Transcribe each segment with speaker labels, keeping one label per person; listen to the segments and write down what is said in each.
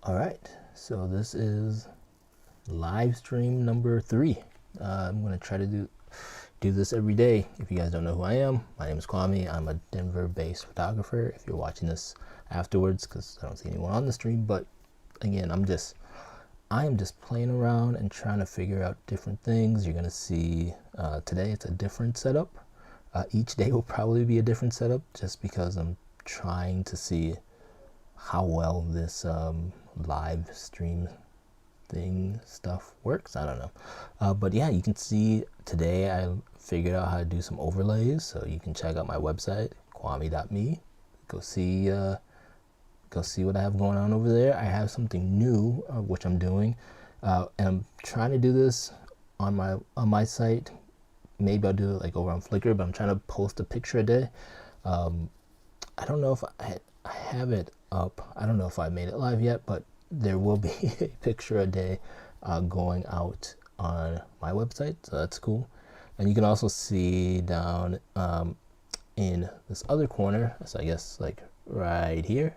Speaker 1: All right, so this is live stream number 3. I'm gonna try to do this every day. If you guys don't know who I am, my name is Kwame. I'm a Denver-based photographer. If you're watching this afterwards, because I don't see anyone on the stream, but again, I am just playing around and trying to figure out different things. You're gonna see today it's a different setup. Each day will probably be a different setup, just because I'm trying to see how well this live stream stuff works. I don't know, but yeah, you can see today I figured out how to do some overlays, so you can check out my website kwame.me. Go see what I have going on over there. I have something new which I'm doing, and I'm trying to do this on my site. Maybe I'll do it like over on Flickr, but I'm trying to post a picture a day. I don't know if I have it up. I don't know if I made it live yet, but there will be a picture a day going out on my website, so that's cool. And you can also see down in this other corner, so I guess like right here,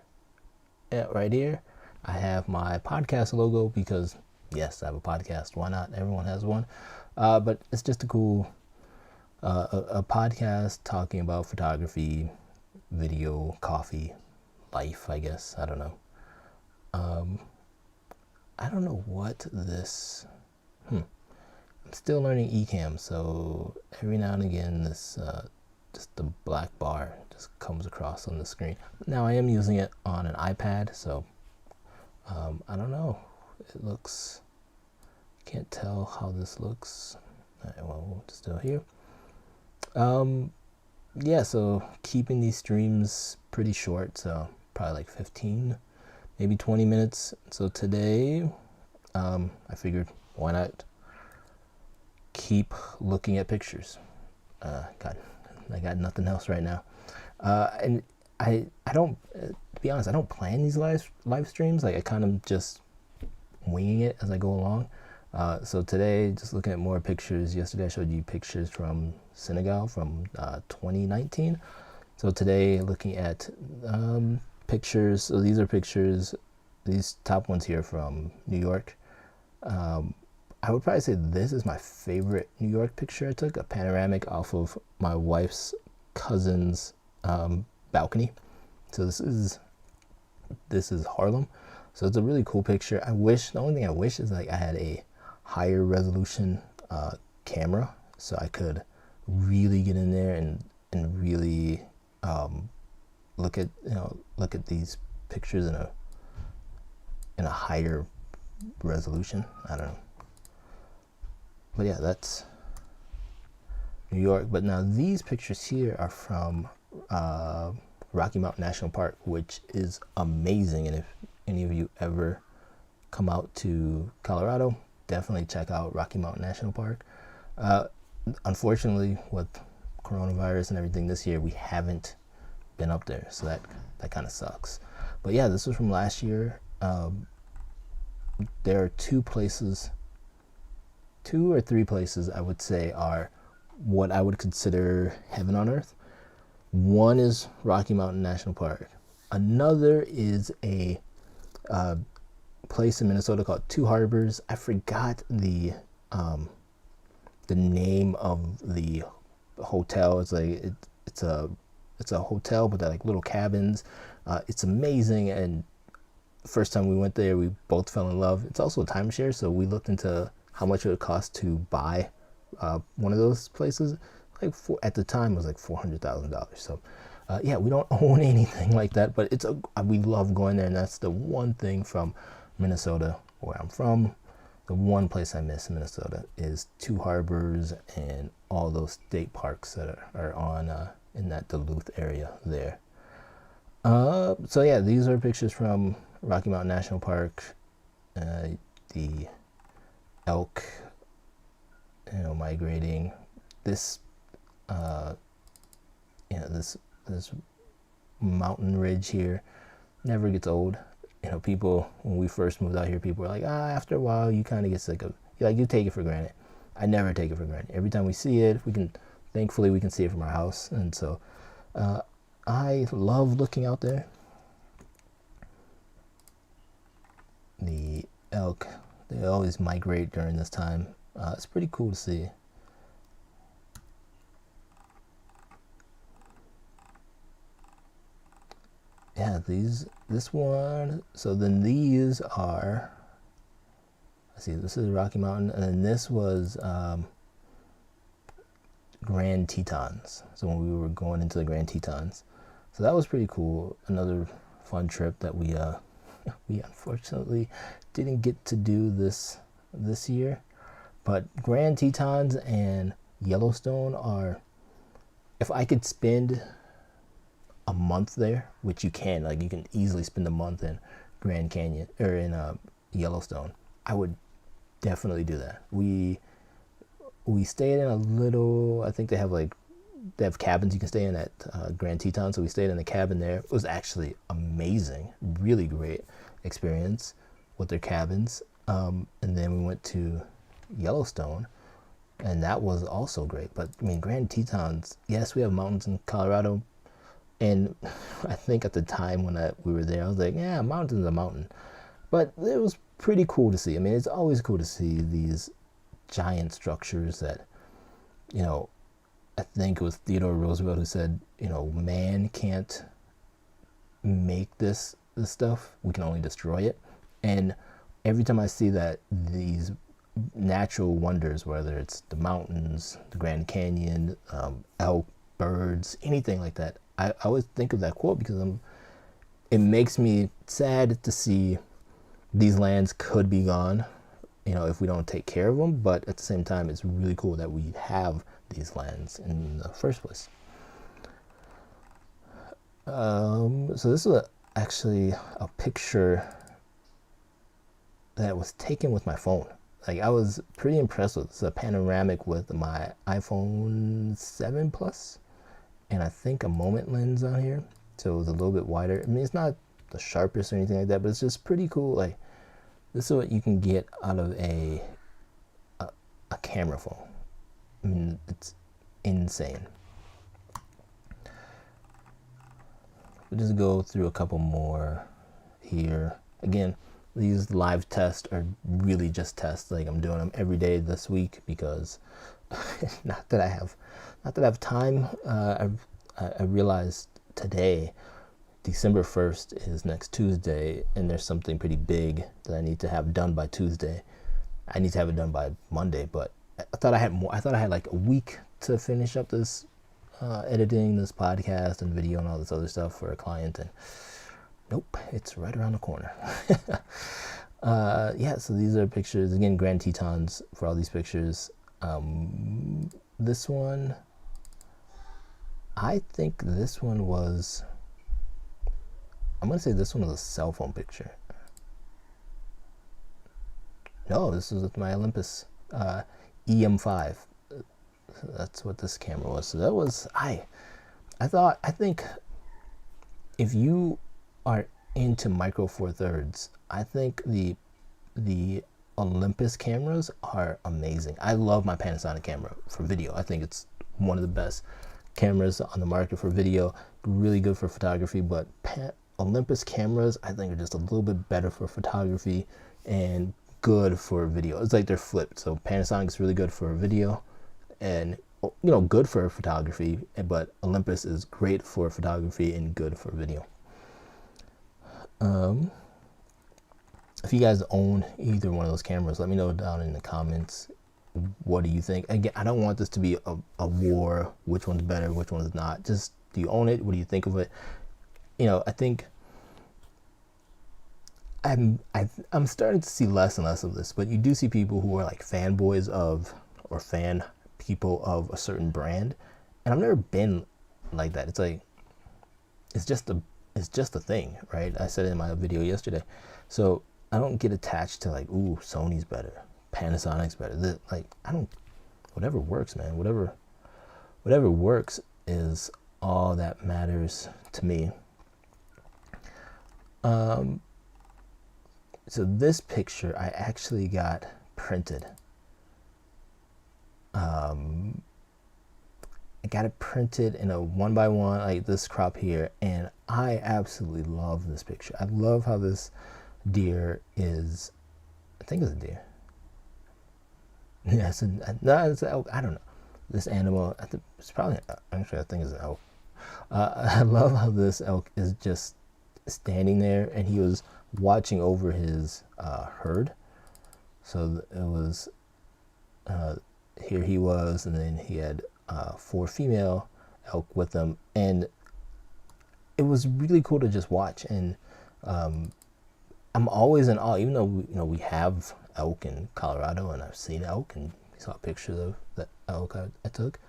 Speaker 1: I have my podcast logo, because yes, I have a podcast. Why not? Everyone has one. But it's just a cool a podcast talking about photography, video, coffee, life, I guess. I don't know. I don't know what this. I'm still learning Ecamm, so every now and again, this just the black bar just comes across on the screen. Now I am using it on an iPad, so I don't know. It looks. Can't tell how this looks. All right, well, we're still here. Yeah, so keeping these streams pretty short, so probably like 15, maybe 20 minutes. So today, I figured, why not keep looking at pictures? God, I got nothing else right now. And I don't, to be honest, I don't plan these live streams. Like, I kind of just winging it as I go along. So today, just looking at more pictures. Yesterday I showed you pictures from Senegal from 2019. So today, looking at pictures. So these are pictures, these top ones here from New York. I would probably say this is my favorite New York picture I took, a panoramic off of my wife's cousin's balcony. So this is Harlem. So it's a really cool picture. The only thing I wish is like I had a higher resolution camera, so I could really get in there and really look at these pictures in a higher resolution. I don't know, but yeah, that's New York. But now these pictures here are from Rocky Mountain National Park, which is amazing. And if any of you ever come out to Colorado, definitely check out Rocky Mountain National Park. Unfortunately, with coronavirus and everything this year, we haven't been up there, so that kind of sucks. But yeah, this was from last year. There are two or three places I would say are what I would consider heaven on earth. One is Rocky Mountain National Park. Another is a place in Minnesota called Two Harbors. I forgot the name of the hotel. It's like it's a hotel, but they're like little cabins. It's amazing, and first time we went there, we both fell in love. It's also a timeshare, so we looked into how much it would cost to buy one of those places. At the time, it was like $400,000. So yeah, we don't own anything like that, but we love going there, and that's the one thing from Minnesota, where I'm from. The one place I miss in Minnesota is Two Harbors and all those state parks that are on in that Duluth area there. So yeah, these are pictures from Rocky Mountain National Park. The elk, migrating. This this mountain ridge here never gets old. People, when we first moved out here, people were like, after a while you kind of get sick of it. You take it for granted. I never take it for granted. Every time we see it, thankfully we can see it from our house. And so I love looking out there. elk, they always migrate during this time. It's pretty cool to see. Yeah, this one, so then these are, let's see, this is Rocky Mountain, and then this was Grand Tetons. So when we were going into the Grand Tetons, so that was pretty cool. Another fun trip that we we unfortunately didn't get to do this year. But Grand Tetons and Yellowstone are, if I could spend a month there, which you can, like you can easily spend a month in Grand Canyon or in Yellowstone, I would definitely do that. We stayed in a little, I think they have cabins you can stay in at Grand Teton, so we stayed in a cabin there. It was actually amazing, really great experience with their cabins. And then we went to Yellowstone, and that was also great. But I mean, Grand Tetons, yes, we have mountains in Colorado, and I think at the time when we were there, I was like, yeah, a mountain's a mountain. But it was pretty cool to see. I mean, it's always cool to see these giant structures that, you know, I think it was Theodore Roosevelt who said, you know, man can't make this stuff. We can only destroy it. And every time I see that, these natural wonders, whether it's the mountains, the Grand Canyon, elk, birds, anything like that, I always think of that quote because it makes me sad to see these lands could be gone, you know, if we don't take care of them. But at the same time, it's really cool that we have these lands in the first place. So this is actually a picture that was taken with my phone. Like, I was pretty impressed with this. It's a panoramic with my iPhone 7 Plus, and I think a moment lens on here, so it was a little bit wider. I mean, it's not the sharpest or anything like that, but it's just pretty cool. Like, this is what you can get out of a camera phone. I mean, it's insane. We'll just go through a couple more here. Again, these live tests are really just tests. Like, I'm doing them every day this week because not that I have time. I realized today, December 1st is next Tuesday, and there's something pretty big that I need to have done by Tuesday. I need to have it done by Monday, but I thought I had more. I thought I had like a week to finish up this editing this podcast and video and all this other stuff for a client, and nope, it's right around the corner. Yeah, so these are pictures. Again, Grand Tetons for all these pictures. This one, I think this one was, I'm going to say this one was a cell phone picture. No, this was with my Olympus EM5. That's what this camera was. So that was, I think if you are into Micro Four Thirds, I think the Olympus cameras are amazing. I love my Panasonic camera for video. I think it's one of the best cameras on the market for video. Really good for photography, but Olympus cameras I think are just a little bit better for photography and good for video. It's like they're flipped. So Panasonic is really good for video and, you know, good for photography, but Olympus is great for photography and good for video. If you guys own either one of those cameras, let me know down in the comments. What do you think? Again, I don't want this to be a war. Which one's better? Which one's not? Just, do you own it? What do you think of it? You know, I think I'm starting to see less and less of this, but you do see people who are like fanboys of, or fan people of a certain brand, and I've never been like that. It's like, it's just a thing, right? I said it in my video yesterday. So I don't get attached to like, ooh, Sony's better, Panasonic's better. Like, I don't, whatever works, man. Whatever works is all that matters to me. So this picture I actually got printed. I got it printed in a 1x1, like this crop here, and I absolutely love this picture. I love how this deer is I think it's a deer. Yeah, no, it's an elk. I don't know. This animal, I think it's probably, actually, I think it's an elk. I love how this elk is just standing there, and he was watching over his herd. So it was, here he was, and then he had 4 female elk with him, and it was really cool to just watch. And I'm always in awe, even though we have elk in Colorado, and I've seen elk and saw pictures of the elk I took,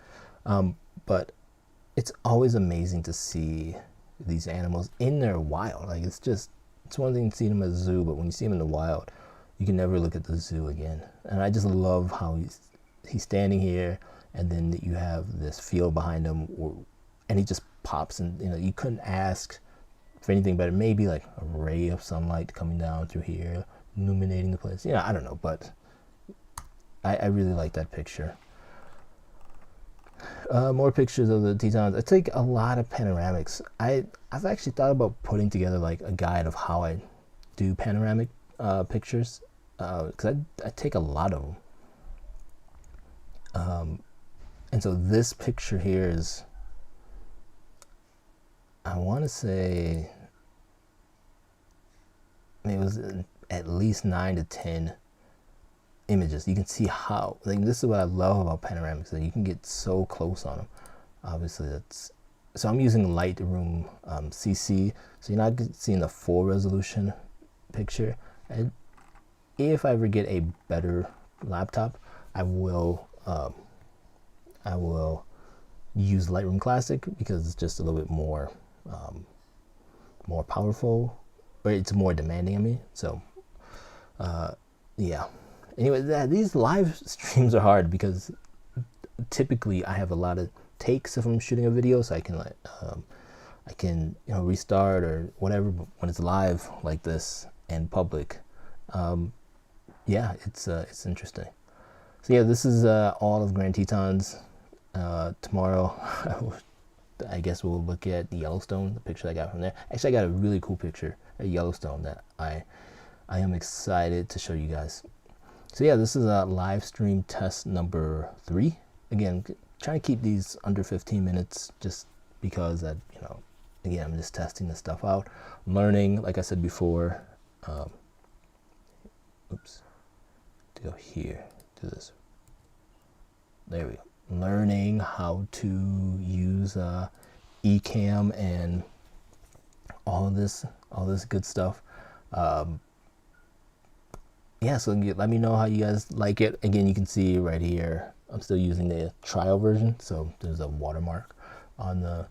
Speaker 1: but it's always amazing to see these animals in their wild. Like, it's one thing to see them at the zoo, but when you see them in the wild, you can never look at the zoo again. And I just love how he's standing here, and then you have this field behind him, and he just pops, and you couldn't ask for anything better. Maybe like a ray of sunlight coming down through here, illuminating the place. I don't know, but I really like that picture. More pictures of the Tetons. I take a lot of panoramics. I've actually thought about putting together like a guide of how I do panoramic pictures, because I take a lot of them. And so this picture here is, I want to say, it was at least 9 to 10 images. You can see how, like, this is what I love about panoramics, that you can get so close on them. Obviously, so I'm using Lightroom CC, so you're not seeing the full resolution picture. And if I ever get a better laptop, I will use Lightroom Classic, because it's just a little bit more powerful, or it's more demanding of me. So yeah. Anyway, these live streams are hard, because typically I have a lot of takes if I'm shooting a video, so I can restart or whatever. But when it's live like this and public, yeah, it's interesting. So yeah, this is all of Grand Tetons. Tomorrow, I guess we'll look at the Yellowstone, the picture I got from there. Actually, I got a really cool picture at Yellowstone that I am excited to show you guys. So yeah, this is a live stream test number 3. Again, trying to keep these under 15 minutes, just because again, I'm just testing this stuff out, learning, like I said before. Oops, to go here, do this. There we go. Learning how to use Ecamm and all this good stuff. Yeah, so let me know how you guys like it. Again, you can see right here, I'm still using the trial version, so there's a watermark on the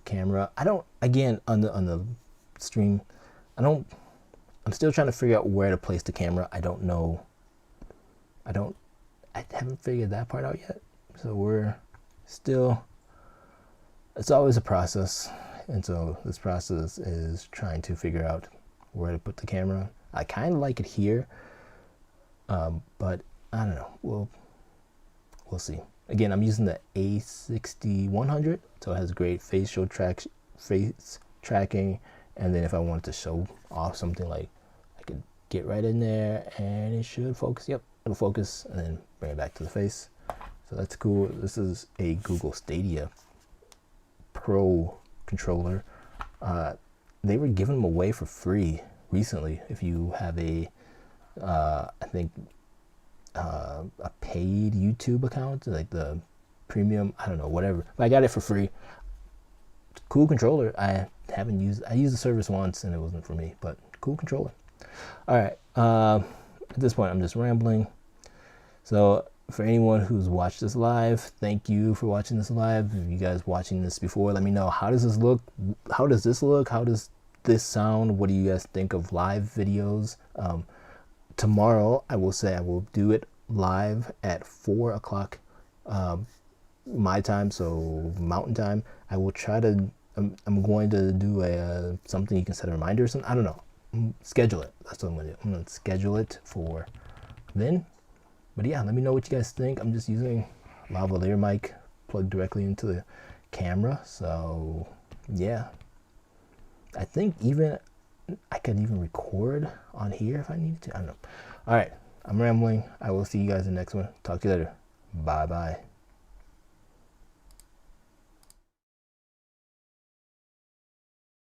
Speaker 1: camera. I don't, again, on the stream, I'm still trying to figure out where to place the camera. I don't know. I haven't figured that part out yet. So we're still, it's always a process. And so this process is trying to figure out where to put the camera. I kind of like it here, but I don't know. We'll see. Again, I'm using the A6100, so it has great face tracking. And then if I wanted to show off something, like, I could get right in there and it should focus. Yep, it'll focus, and then bring it back to the face. So that's cool. This is a Google Stadia Pro controller. They were giving them away for free recently if you have a I think a paid YouTube account, like the premium, I don't know, whatever, but I got it for free. Cool controller. I used the service once and it wasn't for me, but cool controller. All right, at this point I'm just rambling. So for anyone who's watched this live, thank you for watching this live. If you guys watching this before, let me know, how does this look? How does this look? How does this sound? What do you guys think of live videos? Tomorrow, I will say I will do it live at 4 o'clock my time, so mountain time. I will try to, I'm going to do something you can set a reminder or something. I don't know. Schedule it. That's what I'm going to do. I'm going to schedule it for then. But yeah, let me know what you guys think. I'm just using lavalier mic plugged directly into the camera. So yeah, I think even I could even record on here if I needed to. I don't know. All right, I'm rambling. I will see you guys in the next one. Talk to you later. Bye bye.